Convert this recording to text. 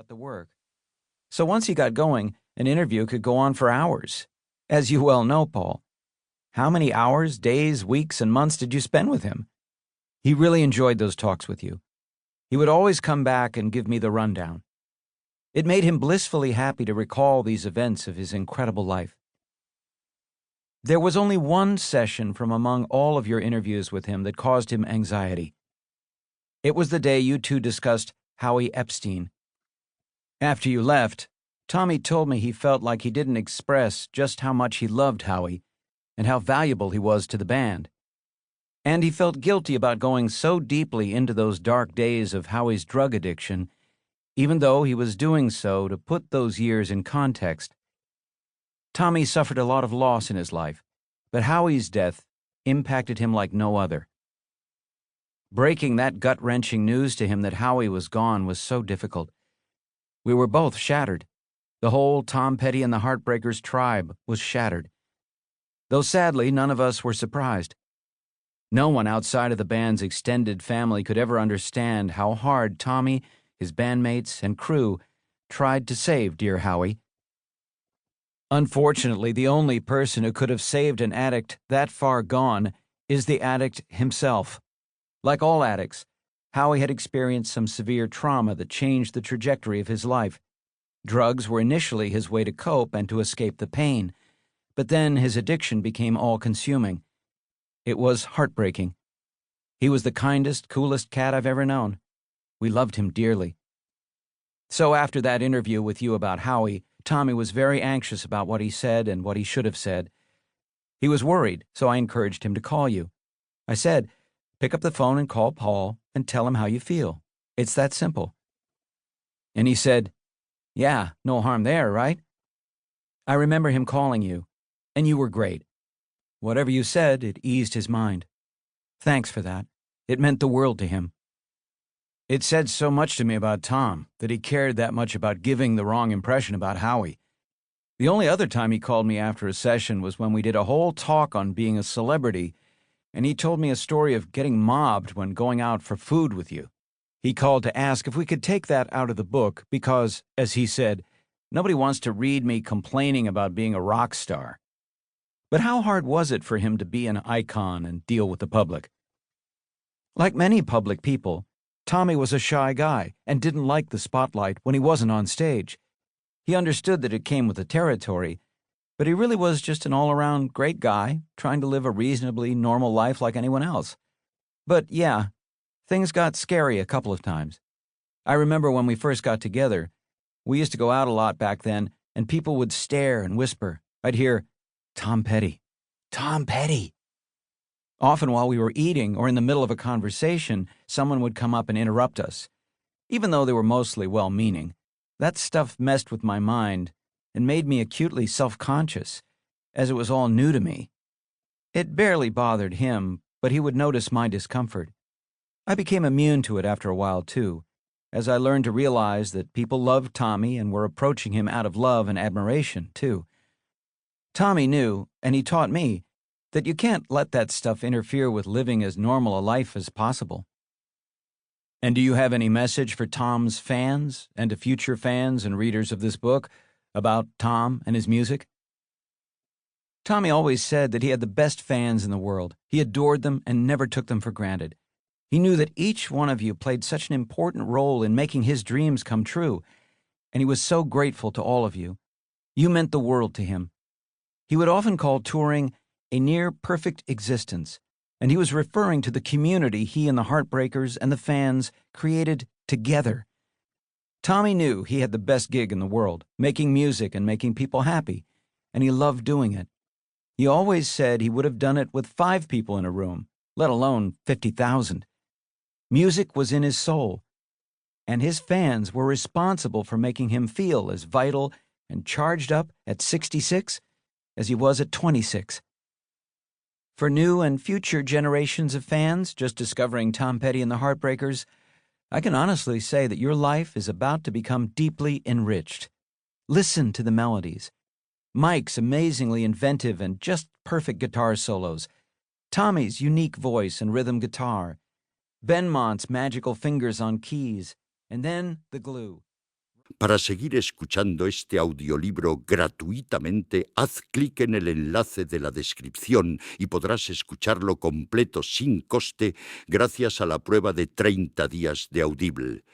about the work. So once he got going, an interview could go on for hours. As you well know, Paul. How many hours, days, weeks, and months did you spend with him? He really enjoyed those talks with you. He would always come back and give me the rundown. It made him blissfully happy to recall these events of his incredible life. There was only one session from among all of your interviews with him that caused him anxiety. It was the day you two discussed Howie Epstein. After you left, Tommy told me he felt like he didn't express just how much he loved Howie and how valuable he was to the band. And he felt guilty about going so deeply into those dark days of Howie's drug addiction, even though he was doing so to put those years in context. Tommy suffered a lot of loss in his life, but Howie's death impacted him like no other. Breaking that gut-wrenching news to him that Howie was gone was so difficult. We were both shattered. The whole Tom Petty and the Heartbreakers tribe was shattered. Though sadly, none of us were surprised. No one outside of the band's extended family could ever understand how hard Tommy, his bandmates, and crew tried to save dear Howie. Unfortunately, the only person who could have saved an addict that far gone is the addict himself. Like all addicts, Howie had experienced some severe trauma that changed the trajectory of his life. Drugs were initially his way to cope and to escape the pain, but then his addiction became all-consuming. It was heartbreaking. He was the kindest, coolest cat I've ever known. We loved him dearly. So after that interview with you about Howie, Tommy was very anxious about what he said and what he should have said. He was worried, so I encouraged him to call you. I said, pick up the phone and call Paul and tell him how you feel. It's that simple. And he said, yeah, no harm there, right? I remember him calling you, and you were great. Whatever you said, it eased his mind. Thanks for that. It meant the world to him. It said so much to me about Tom, that he cared that much about giving the wrong impression about Howie. The only other time he called me after a session was when we did a whole talk on being a celebrity, and he told me a story of getting mobbed when going out for food with you. He called to ask if we could take that out of the book because, as he said, nobody wants to read me complaining about being a rock star. But how hard was it for him to be an icon and deal with the public? Like many public people, Tommy was a shy guy and didn't like the spotlight when he wasn't on stage. He understood that it came with the territory, but he really was just an all-around great guy trying to live a reasonably normal life like anyone else. But yeah, things got scary a couple of times. I remember when we first got together, we used to go out a lot back then, and people would stare and whisper. I'd hear, Tom Petty, Tom Petty. Often while we were eating or in the middle of a conversation, someone would come up and interrupt us. Even though they were mostly well-meaning, that stuff messed with my mind and made me acutely self-conscious, as it was all new to me. It barely bothered him, but he would notice my discomfort. I became immune to it after a while, too, as I learned to realize that people loved Tommy and were approaching him out of love and admiration, too. Tommy knew, and he taught me, that you can't let that stuff interfere with living as normal a life as possible. And do you have any message for Tom's fans and to future fans and readers of this book about Tom and his music? Tommy always said that he had the best fans in the world. He adored them and never took them for granted. He knew that each one of you played such an important role in making his dreams come true, and he was so grateful to all of you. You meant the world to him. He would often call touring a near-perfect existence, and he was referring to the community he and the Heartbreakers and the fans created together. Tommy knew he had the best gig in the world, making music and making people happy, and he loved doing it. He always said he would have done it with 5 people in a room, let alone 50,000. Music was in his soul, and his fans were responsible for making him feel as vital and charged up at 66 as he was at 26. For new and future generations of fans just discovering Tom Petty and the Heartbreakers, I can honestly say that your life is about to become deeply enriched. Listen to the melodies. Mike's amazingly inventive and just perfect guitar solos, Tommy's unique voice and rhythm guitar, Benmont's magical fingers on keys, and then the glue. Para seguir escuchando este audiolibro gratuitamente, haz clic en el enlace de la descripción y podrás escucharlo completo sin coste gracias a la prueba de 30 días de Audible.